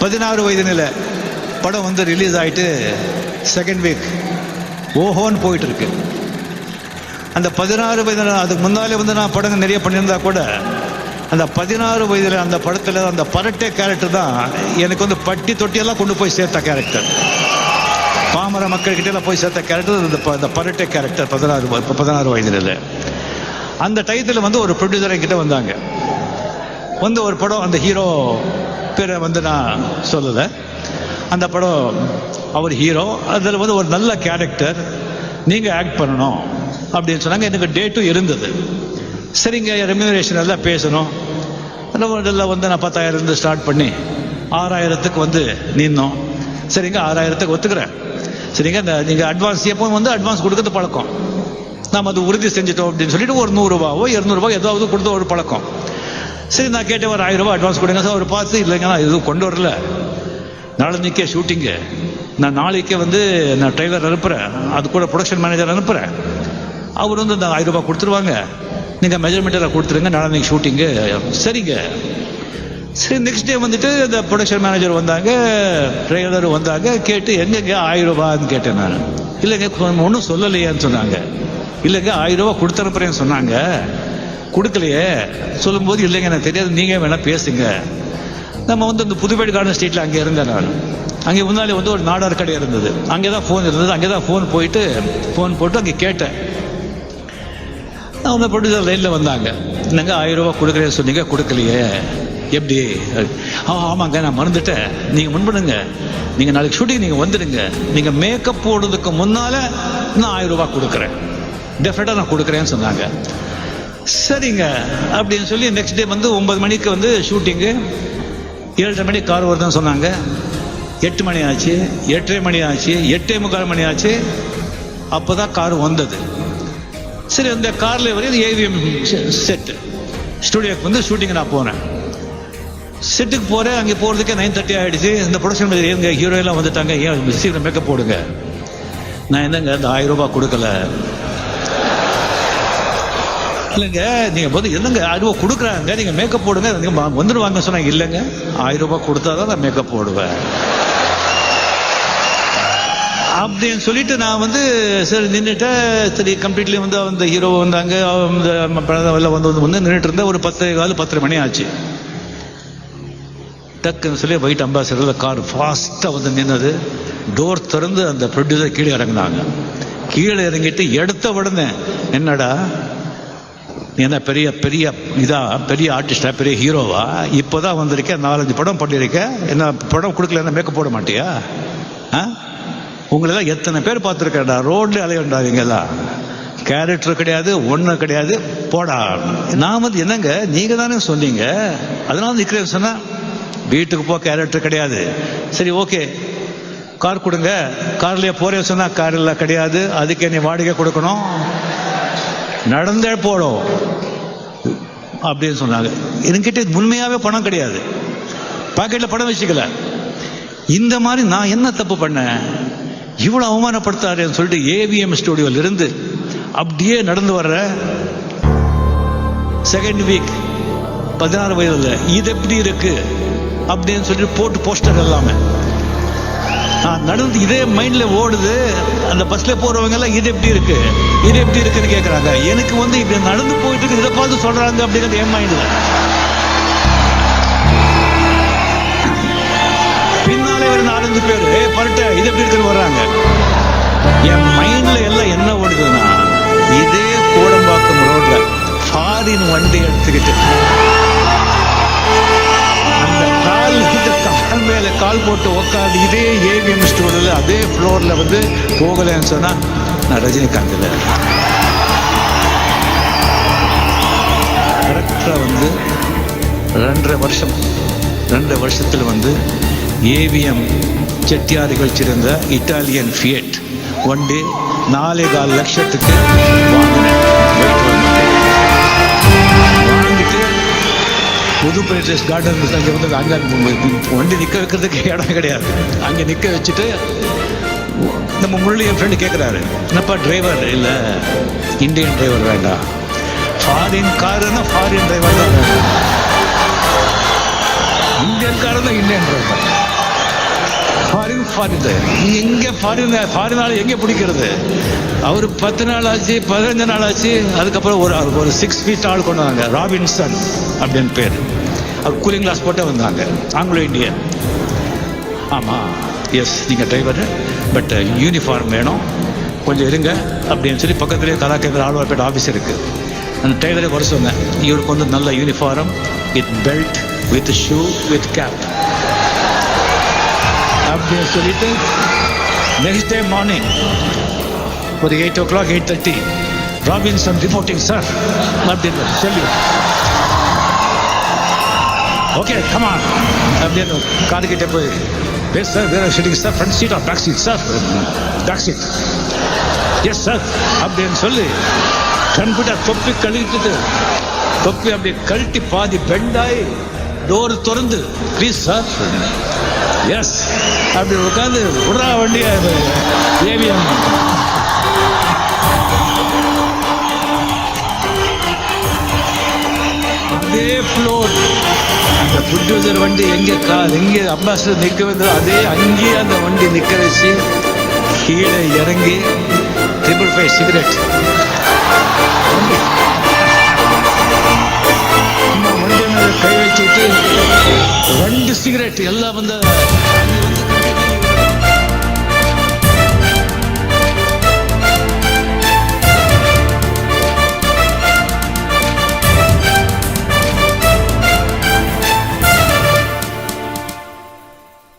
16 வயது நிலை படம் வந்து ரிலீஸ் ஆகிட்டு செகண்ட் வீக் ஓஹோன்னு போயிட்டு இருக்கு. அந்த 16 வயதில் அதுக்கு முன்னாலே வந்து நான் படங்கள் நிறைய பண்ணியிருந்தா கூட அந்த 16 வயதில் அந்த படத்தில் அந்த பரட்டை கேரக்டர் தான் எனக்கு வந்து பட்டி தொட்டியெல்லாம் கொண்டு போய் சேர்த்த கேரக்டர். பாமர மக்கள்கிட்ட எல்லாம் போய் சேர்த்த கேரக்டர் இந்த பரட்டை கேரக்டர் 16 வயதில். அந்த டயத்தில் வந்து ஒரு ப்ரொடியூசர் என்கிட்ட வந்தாங்க. வந்து ஒரு படம், அந்த ஹீரோ பேரை வந்து நான் சொல்லலை, அந்த படம் அவர் ஹீரோ, அதில் வந்து ஒரு நல்ல கேரக்டர், நீங்கள் ஆக்ட் பண்ணணும் அப்படின்னு சொன்னாங்க. எனக்கு டேட்டும் இருந்தது. சரிங்க, ரெம்யூனரேஷன் எல்லாம் பேசணும். எல்லாம் வந்து நான் 10,000 ஸ்டார்ட் பண்ணி 6,000க்கு வந்து நின்னோம். சரிங்க, 6,000க்கு ஒத்துக்கிறேன். சரிங்க, இந்த நீங்கள் அட்வான்ஸ் எப்போ வந்து அட்வான்ஸ் கொடுக்கறது பழக்கம், நாம் அது உறுதி செஞ்சுட்டோம் அப்படின்னு சொல்லிட்டு ஒரு 100 ரூபாவோ 200 ரூபாய் ஏதாவது கொடுத்த ஒரு பழக்கம். சரி, நான் கேட்டேன், ஒரு 1000 ரூபாய் அட்வான்ஸ் கொடுங்க சார். அவர் பார்த்து, இல்லைங்க நான் எதுவும் கொண்டு வரல, நாளைக்கே ஷூட்டிங்கு, நான் நாளைக்கே வந்து நான் ட்ரெய்லர் அனுப்புகிறேன், அது கூட ப்ரொடக்ஷன் மேனேஜர் அனுப்புகிறேன், அவர் வந்து இந்த 1000 ரூபாய் கொடுத்துருவாங்க, நீங்கள் மெஜர்மெண்ட்டில் கொடுத்துருங்க, நாளைக்கு ஷூட்டிங்கு. சரிங்க. சரி, நெக்ஸ்ட் டே வந்துட்டு இந்த ப்ரொடக்ஷன் மேனேஜர் வந்தாங்க, ட்ரெய்லர் வந்தாங்க. கேட்டு எங்கெங்க 1000 ரூபான்னு கேட்டேன் நான். இல்லைங்க ஒன்றும் சொல்லலையேன்னு சொன்னாங்க. இல்லைங்க 1000 ரூபா கொடுத்து அனுப்புறேன்னு சொன்னாங்க, கொடுக்கலையே. சொல்லும்போது இல்லைங்க எனக்கு தெரியாது, நீங்கள் வேணால் பேசுங்க. நம்ம வந்து இந்த புதுப்பேடு கார்டன் ஸ்ட்ரீட்டில் அங்கே இருந்தேன் நான். அங்கே முன்னாலே வந்து ஒரு நாடார் கடை இருந்தது, அங்கே தான் ஃபோன் இருந்தது. அங்கே தான் ஃபோன் போட்டு அங்கே கேட்டேன். அவங்க ப்ரொடியூசர் லைனில் வந்தாங்க. என்னங்க 1000 ரூபா கொடுக்குறேன்னு சொன்னீங்க, கொடுக்கலையே, எப்படி? ஆமாங்க நான் மறந்துட்டேன், நீங்கள் முன்படுங்க, நீங்கள் நாளைக்கு ஷூட்டிங் நீங்கள் வந்துடுங்க, நீங்கள் மேக்கப் போடுறதுக்கு முன்னால் நான் 1000 ரூபா கொடுக்குறேன், டெஃபினட்டாக நான் கொடுக்குறேன்னு சொன்னாங்க. சரிங்க அப்படின்னு சொல்லி நெக்ஸ்ட் டே வந்து 9 மணிக்கு வந்து ஷூட்டிங்கு. 7:30 மணிக்கு கார் வருதுன்னு சொன்னாங்க. 8 மணி ஆச்சு, 8:30 மணி ஆச்சு, 8:45 மணி ஆச்சு. அப்போ தான் கார் வந்தது. சரி, அந்த காரில் வரையும் ஏவிஎம் செட்டு ஸ்டுடியோக்கு வந்து ஷூட்டிங் நான் போனேன். செட்டுக்கு போகிறேன். அங்கே போகிறதுக்கே 9:30 ஆகிடுச்சு. இந்த ப்ரொடக்ஷன் மேனேஜர் எங்க ஹீரோயெல்லாம் வந்துட்டாங்க, ஏன் சீக்கிரம் மேக்கப் போடுங்க. நான் என்னங்க அந்த 1000 ரூபாய் கொடுக்கல. இல்லைங்க நீங்கள் வந்து என்னங்க 1000 ரூபா கொடுக்குறாங்க, நீங்கள் மேக்கப் போடுங்க, நீங்கள் வந்துடுவாங்க சொன்னாங்க. இல்லைங்க 1000 ரூபாய் கொடுத்தா தான் நான் மேக்கப் போடுவேன் அப்படின்னு சொல்லிட்டு நான் வந்து சரி நின்றுட்டேன். சரி, கம்ப்ளீட்லி வந்து அந்த ஹீரோ வந்தாங்க, எல்லாம் வந்து நின்றுட்டு இருந்தேன். ஒரு 10:15 மணி ஆச்சு. டக்குன்னு சொல்லி ஒயிட் அம்பாசிடரில் கார் ஃபாஸ்ட்டாக வந்து நின்னது. டோர் திறந்து அந்த ப்ரொடியூசர் கீழே இறங்கினாங்க. கீழே இறங்கிட்டு எடுத்த உடனே, என்னடா நீ என்ன பெரிய பெரிய பெரிய ஆர்டிஸ்டா, பெரிய ஹீரோவா, இப்போதான் வந்திருக்கேன், 4-5 படம் பண்ணியிருக்கேன், என்ன படம் கொடுக்கல, என்ன மேக்கப் போட மாட்டியா? உங்களெல்லாம் எத்தனை பேர் பார்த்துருக்கேன்டா, ரோட்ல அலையண்டாதீங்கெல்லாம், கேரக்டர் கிடையாது, ஒன்றும் கிடையாது, போடா. நான் வந்து என்னங்க நீங்கள் தானே சொன்னீங்க, அதனால நிற்கிறேன்னு சொன்னா, வீட்டுக்கு போ, கேரக்டர் கிடையாது. சரி, ஓகே, கார் கொடுங்க. கார்லேயே போறேன்னு சொன்னா, காரில் கிடையாது, அதுக்கு நீ வாடகை கொடுக்கணும், நடந்தே போடும் அப்படின்னு சொன்னாங்க. என்கிட்ட உண்மையாவே பணம் கிடையாது, பாக்கெட்ல பணம் வச்சுக்கல. இந்த மாதிரி நான் என்ன தப்பு பண்ணேன், இவ்வளவு அவமானப்படுத்தாருன்னு சொல்லிட்டு ஏவிஎம் ஸ்டுடியோல இருந்து அப்படியே நடந்து வர்ற. செகண்ட் வீக் 16 வயதுல இது எப்படி இருக்கு அப்படின்னு சொல்லிட்டு போட்டு போஸ்டர் எல்லாமே நடந்து இதே மைண்ட்ல ஓடுது. அந்த பஸ்ல போறவங்க எல்லாம் இது எப்படி இருக்கு, இது எப்படி இருக்குன்னு கேட்கறாங்க. எனக்கு வந்து இப்படி நடந்து போயிட்டு இருக்கு, இதை பார்த்து சொல்றாங்க அப்படிங்கிறது என் மைண்ட்ல. பின்னாலே ஒரு 4-5 பேர் பரட்ட இது எப்படி இருக்குன்னு வர்றாங்க. என் மைண்ட்ல எல்லாம் என்ன ஓடுதுன்னா, இதே கோடம்பாக்கம் ரோட்ல ஃபாரின் வண்டி எடுத்துக்கிட்டு அந்த கால் மேல கால் போட்டு உட்காந்து இதே ஏவிஎம் ஸ்டோர்ல அதே ஃப்ளோர்ல வந்து போகலன்னு சொன்னா நான் ரஜினிகாந்த் இல்லை. கரெக்டா வந்து 2.5 வருஷத்துல வந்து ஏவிஎம் செட்டியார்கள் சிறந்த இட்டாலியன் ஃபியட் வண்டி 4.25 லட்சத்துக்கு வாங்கினேன். வாங்கிட்டு புது பேசஸ் கார்டன் அங்கே வந்து அங்கே வண்டி நிற்க வைக்கிறதுக்கு இடம் கிடையாது. அங்கே நிற்க வச்சுட்டு நம்ம முரளி என் ஃப்ரெண்டு கேட்குறாரு, என்னப்பா டிரைவர் இல்லை, இந்தியன் டிரைவர் வேண்டாம், ஃபாரின் காருன்னா ஃபாரின் டிரைவர் தான் வேண்டாம், இந்தியன் காரு தான் இந்தியன் டிரைவர். ஃபாரின். எங்கே ஃபாரினால எங்கே பிடிக்கிறது? அவர் 10 நாள் ஆச்சு, 15 நாள் ஆச்சு. அதுக்கப்புறம் ஒரு 6 feet ஆள் கொண்டு வந்தாங்க, ராபின்சன் அப்படின்னு பேர். அவர் கூலிங் கிளாஸ் போட்டே வந்தாங்க, ஆங்கிலோ இந்தியன். ஆமாம், எஸ், நீங்கள் டிரைவர், பட் யூனிஃபார்ம் வேணும், கொஞ்சம் இருங்க அப்படின்னு சொல்லி பக்கத்துலேயே கலாக்கேந்திர ஆழ்வார்பேட்டை ஆஃபீஸ் இருக்குது. அந்த டெய்லரே வர சொன்னேன். இவருக்கு வந்து நல்ல uniform with belt, with shoe, with cap அப்படின்னு சொல்லிட்டு நெக்ஸ்ட் டே மார்னிங் ஒரு 8 o'clock 8:30 ராபின்சன் ரிப்போர்ட்டிங் சார் அப்படின்னு சொல்லி, ஓகே கமான் அப்படின்னு காதுகிட்டே போய், எஸ் சார், வேற seating sir, front seat or back seat sir? Back seat. Yes sir அப்படின்னு சொல்லி கண்பிட்ட தொப்பி கழுவிட்டு, தொப்பி அப்படியே கழட்டி பாதி பெண்டாய் டோர் திறந்து, ப்ளீஸ் சார், எஸ் அப்படி உட்காந்து விடுறா வண்டியா ஏவிஎம். அதே ஃப்ளோர், அந்த புல்டோசர் வண்டி எங்கே அம்பாசிடர் நிற்க வந்தோ அதே அங்கேயே அந்த வண்டி நிற்க வச்சு கீழே இறங்கி 555 சிகரெட் வண்டி மேல கை வச்சுட்டு 2 சிகரெட் எல்லாம் வந்து